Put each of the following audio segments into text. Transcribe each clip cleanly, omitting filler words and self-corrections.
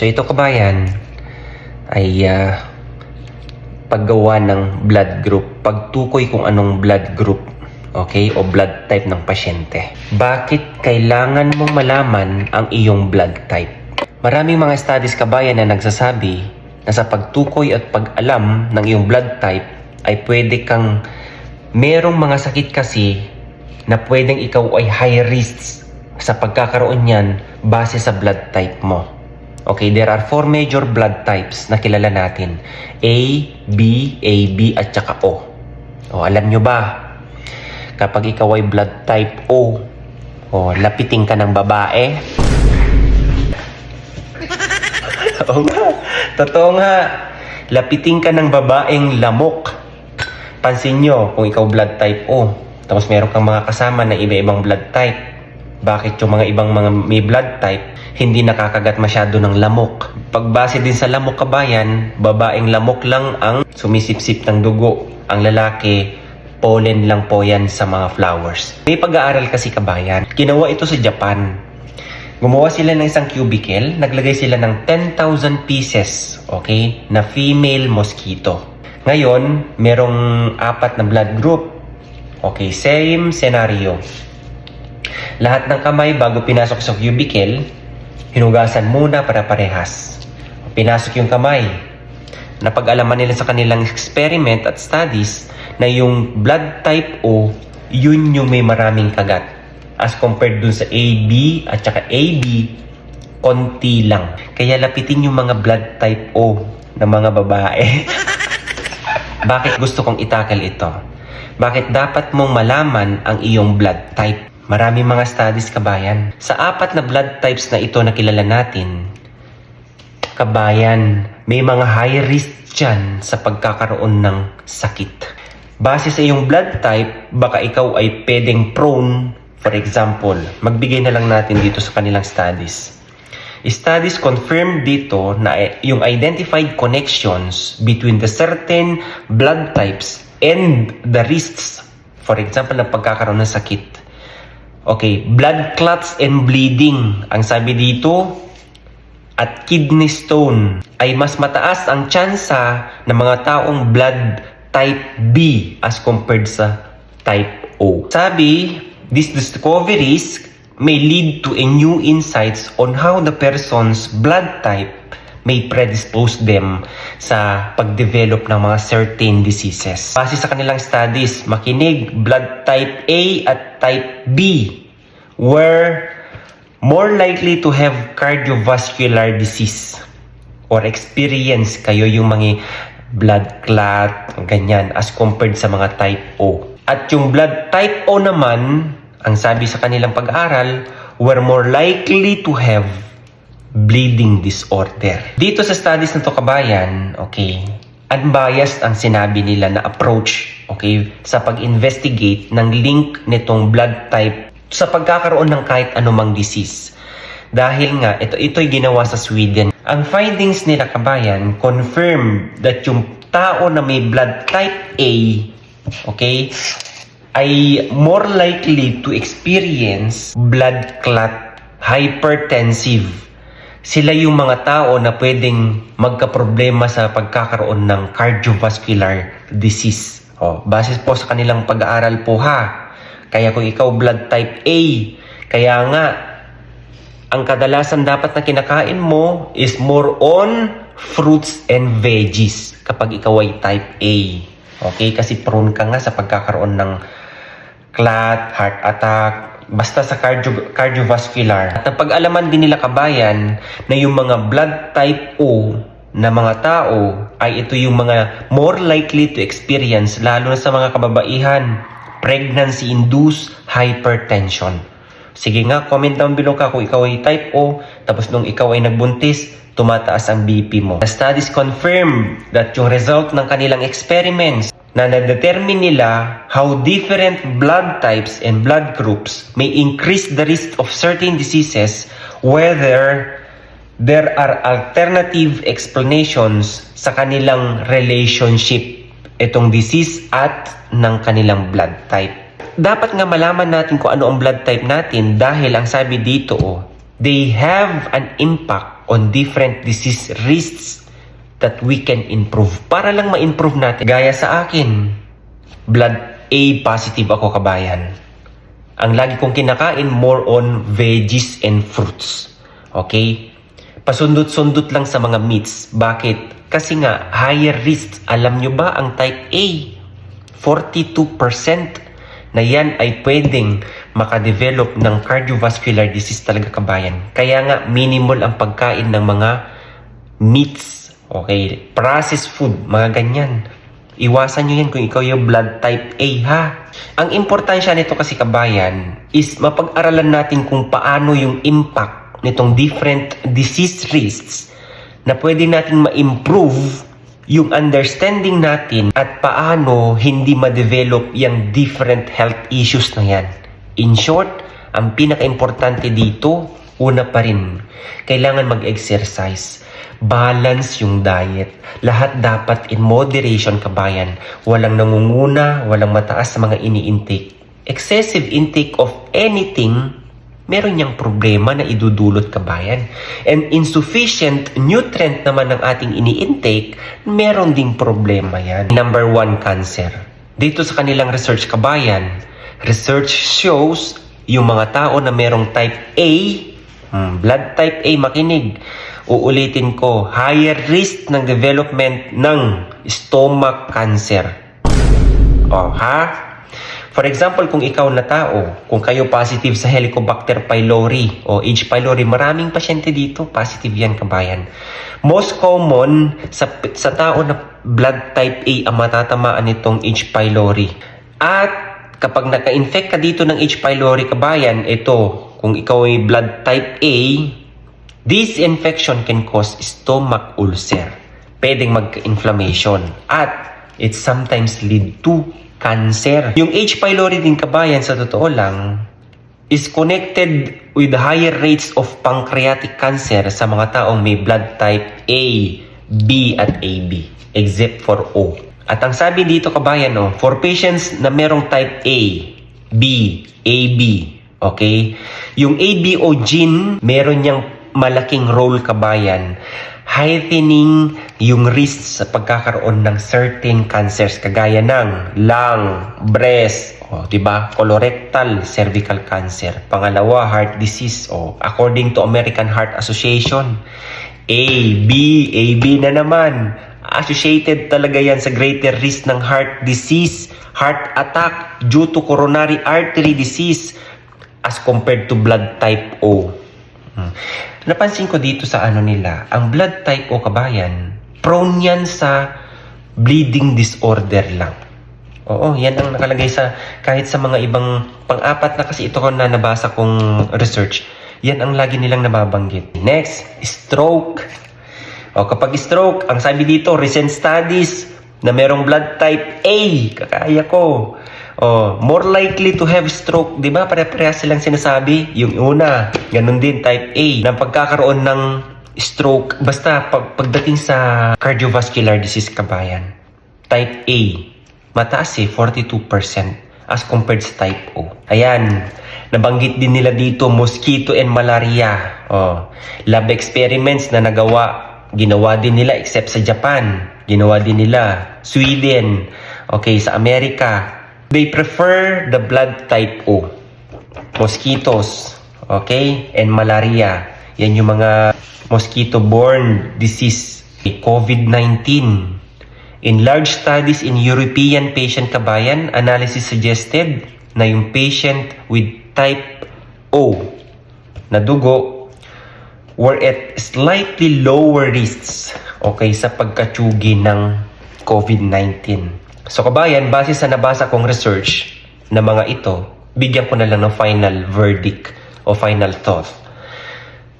So ito kabayan ay paggawa ng blood group, pagtukoy kung anong blood group, okay, o blood type ng pasyente. Bakit kailangan mong malaman ang iyong blood type? Maraming mga studies kabayan na nagsasabi na sa pagtukoy at pag-alam ng iyong blood type ay pwede kang merong mga sakit kasi na pwedeng ikaw ay high risk sa pagkakaroon niyan base sa blood type mo. Okay, there are 4 major blood types na kilala natin. A, B, AB, at saka O. O, alam nyo ba? Kapag ikaw ay blood type O, lapitin ka ng babae. Oo nga, totoo nga. Lapitin ka ng babaeng lamok. Pansin nyo, kung ikaw blood type O, tapos meron kang mga kasama na iba-ibang blood type. Bakit yung mga ibang mga may blood type hindi nakakagat masyado ng lamok? Pagbase din sa lamok kabayan, babaeng lamok lang ang sumisipsip ng dugo. Ang lalaki, pollen lang po yan sa mga flowers. May pag-aaral kasi kabayan. Ginawa ito sa Japan. Gumawa sila ng isang cubicle, naglagay sila ng 10,000 pieces, okay, na female mosquito. Ngayon, merong 4 na blood group. Okay, same scenario. Lahat ng kamay bago pinasok sa cubicle, hinugasan muna para parehas. Pinasok yung kamay. Napag-alaman nila sa kanilang experiment at studies na yung blood type O, yun yung may maraming kagat. As compared dun sa AB at saka AB, konti lang. Kaya lapitin yung mga blood type O na mga babae. Bakit gusto kong itakal ito? Bakit dapat mong malaman ang iyong blood type? Maraming mga studies kabayan. Sa 4 na blood types na ito na kilala natin, kabayan, may mga high risk dyan sa pagkakaroon ng sakit. Base sa iyong blood type, baka ikaw ay pwedeng prone. For example, magbigay na lang natin dito sa kanilang studies. Studies confirmed dito na yung identified connections between the certain blood types and the risks, for example, ng pagkakaroon ng sakit. Okay, blood clots and bleeding. Ang sabi dito, at kidney stone ay mas mataas ang tsansa ng mga taong blood type B as compared sa type O. Sabi, these discoveries may lead to a new insights on how the person's blood type may predispose them sa pagdevelop ng mga certain diseases. Base sa kanilang studies, makinig, blood type A at type B were more likely to have cardiovascular disease or experience kayo yung mga blood clot, ganyan, as compared sa mga type O. At yung blood type O naman, ang sabi sa kanilang pag-aaral, were more likely to have bleeding disorder. Dito sa studies na to kabayan, okay, unbiased ang sinabi nila na approach, okay, sa pag-investigate ng link nitong blood type sa pagkakaroon ng kahit anumang disease. Dahil nga, ito'y ginawa sa Sweden. Ang findings nila kabayan confirm that yung tao na may blood type A, okay, ay more likely to experience blood clot, hypertensive. Sila yung mga tao na pwedeng magkaproblema sa pagkakaroon ng cardiovascular disease. Base po sa kanilang pag-aaral po ha. Kaya kung ikaw blood type A, kaya nga, ang kadalasan dapat na kinakain mo is more on fruits and veggies kapag ikaw ay type A. Okay? Kasi prone ka nga sa pagkakaroon ng clot, heart attack, basta sa cardiovascular. At napag-alaman din nila kabayan na yung mga blood type O na mga tao ay ito yung mga more likely to experience, lalo na sa mga kababaihan, pregnancy-induced hypertension. Sige nga, comment down below ka kung ikaw ay type O, tapos nung ikaw ay nagbuntis, tumataas ang BP mo. The studies confirm that yung result ng kanilang experiments na na-determine nila how different blood types and blood groups may increase the risk of certain diseases, whether there are alternative explanations sa kanilang relationship itong disease at ng kanilang blood type. Dapat nga malaman natin kung ano ang blood type natin dahil ang sabi dito, they have an impact on different disease risks that we can improve. Para lang ma-improve natin. Gaya sa akin, blood A positive ako, kabayan. Ang lagi kong kinakain, more on veggies and fruits. Okay? Pasundot-sundot lang sa mga meats. Bakit? Kasi nga, higher risks. Alam nyo ba ang type A? 42% na yan ay pwedeng makadevelop ng cardiovascular disease talaga, kabayan. Kaya nga, minimal ang pagkain ng mga meats. Okay? Processed food, mga ganyan. Iwasan nyo yan kung ikaw yung blood type A, ha? Ang importansya nito kasi, kabayan, is mapag-aralan natin kung paano yung impact nitong different disease risks na pwede natin ma-improve yung understanding natin at paano hindi ma-develop yung different health issues na yan. In short, ang pinaka-importante dito, una pa rin, kailangan mag-exercise. Balance yung diet. Lahat dapat in moderation, kabayan. Walang nangunguna, walang mataas sa mga ini-intake. Excessive intake of anything, meron niyang problema na idudulot, kabayan. And insufficient nutrient naman ng ating ini-intake, meron ding problema yan. Number 1, cancer. Dito sa kanilang research, kabayan, research shows yung mga tao na merong type A, blood type A, makinig. Uulitin ko, higher risk ng development ng stomach cancer. Ha? For example, kung ikaw na tao, kung kayo positive sa Helicobacter pylori o H. pylori, maraming pasyente dito, positive yan, kabayan. Most common sa tao na blood type A ang matatamaan nitong H. pylori. At kapag naka-infect ka dito ng H. pylori, kabayan, ito, kung ikaw ay blood type A, this infection can cause stomach ulcer. Pwedeng magka-inflammation. At it sometimes lead to cancer. Yung H. pylori din, kabayan, sa totoo lang, is connected with higher rates of pancreatic cancer sa mga taong may blood type A, B, at AB. Except for O. At ang sabi dito, kabayan, for patients na merong type A, B, AB, okay? Yung ABO gene, meron niyang malaking role, kabayan, heightening yung risk sa pagkakaroon ng certain cancers kagaya ng lung, breast, diba? Colorectal, cervical cancer. Pangalawa, heart disease, according to American Heart Association, AB na naman. Associated talaga yan sa greater risk ng heart disease, heart attack due to coronary artery disease as compared to blood type O. Napansin ko dito sa nila, ang blood type O, kabayan, prone yan sa bleeding disorder lang. Oo, yan ang nakalagay sa kahit sa mga ibang pang-apat na kasi ito na nabasa kong research. Yan ang lagi nilang nababanggit. Next, stroke. Kapag stroke, ang sabi dito, recent studies na merong blood type A, kakaya ko. More likely to have stroke, di ba? Pare-parehas silang sinasabi. Yung una, ganun din, type A, na pagkakaroon ng stroke, basta pagdating sa cardiovascular disease, kabayan, type A, mataas 42% as compared sa type O. Ayan, nabanggit din nila dito, mosquito and malaria. Lab experiments na ginawa din nila except sa Japan. Ginawa din nila Sweden, okay, sa Amerika. They prefer the blood type O. Mosquitoes, okay, and malaria. Yan yung mga mosquito-borne disease. COVID-19. In large studies in European patient, kabayan, analysis suggested na yung patient with type O na dugo were at slightly lower risks, okay, sa pagkatsugi ng COVID-19. So, kabayan, base sa nabasa kong research na mga ito, bigyan ko na lang ng final verdict o final thought.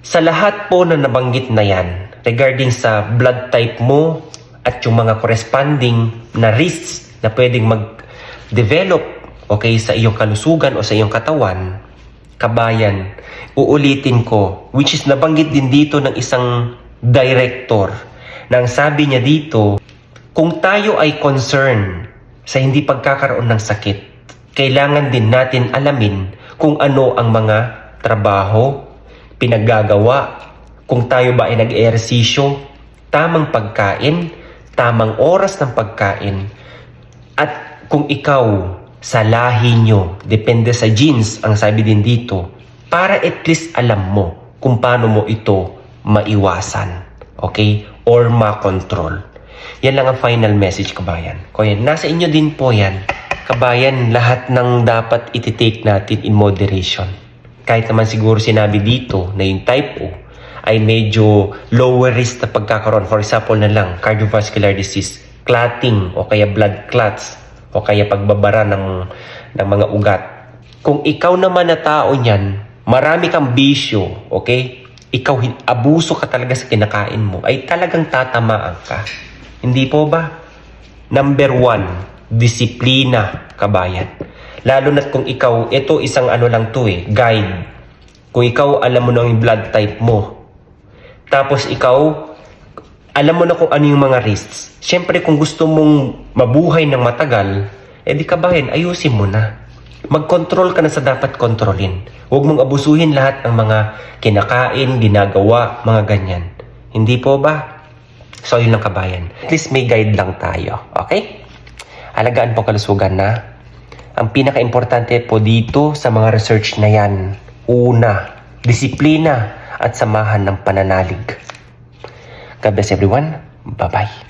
Sa lahat po na nabanggit na yan, regarding sa blood type mo at yung mga corresponding na risks na pwedeng mag-develop, okay, sa iyong kalusugan o sa iyong katawan, kabayan, uulitin ko, which is nabanggit din dito ng isang director, na ang sabi niya dito, kung tayo ay concerned sa hindi pagkakaroon ng sakit, kailangan din natin alamin kung ano ang mga trabaho, pinaggagawa, kung tayo ba ay nag-ehersisyo, tamang pagkain, tamang oras ng pagkain, at kung ikaw sa lahi nyo, depende sa genes, ang sabi din dito, para at least alam mo kung paano mo ito maiwasan, okay? Or makontrol. Yan lang ang final message, kabayan. Kaya nasa inyo din po yan. Kabayan, lahat ng dapat ititake natin in moderation. Kahit naman siguro sinabi dito na yung type O ay medyo lower risk na pagkakaroon. For example na lang, cardiovascular disease, clotting o kaya blood clots o kaya pagbabara ng mga ugat. Kung ikaw naman na tao niyan, marami kang bisyo, okay? Ikaw, abuso ka talaga sa kinakain mo, ay talagang tatamaan ka. Hindi po ba? Number 1, disiplina, kabayan. Lalo na't kung ikaw, ito isang ano lang to guide. Kung ikaw alam mo na yung blood type mo, tapos ikaw, alam mo na kung ano yung mga risks. Siyempre kung gusto mong mabuhay ng matagal, di kabayan, ayusin mo na. Mag-control ka na sa dapat kontrolin. Huwag mong abusuhin lahat ng mga kinakain, ginagawa, mga ganyan. Hindi po ba? So, yun lang kabayan. At least may guide lang tayo. Okay? Alagaan po kalusugan na. Ang pinaka-importante po dito sa mga research na yan, una, disiplina at samahan ng pananalig. God bless everyone. Bye-bye.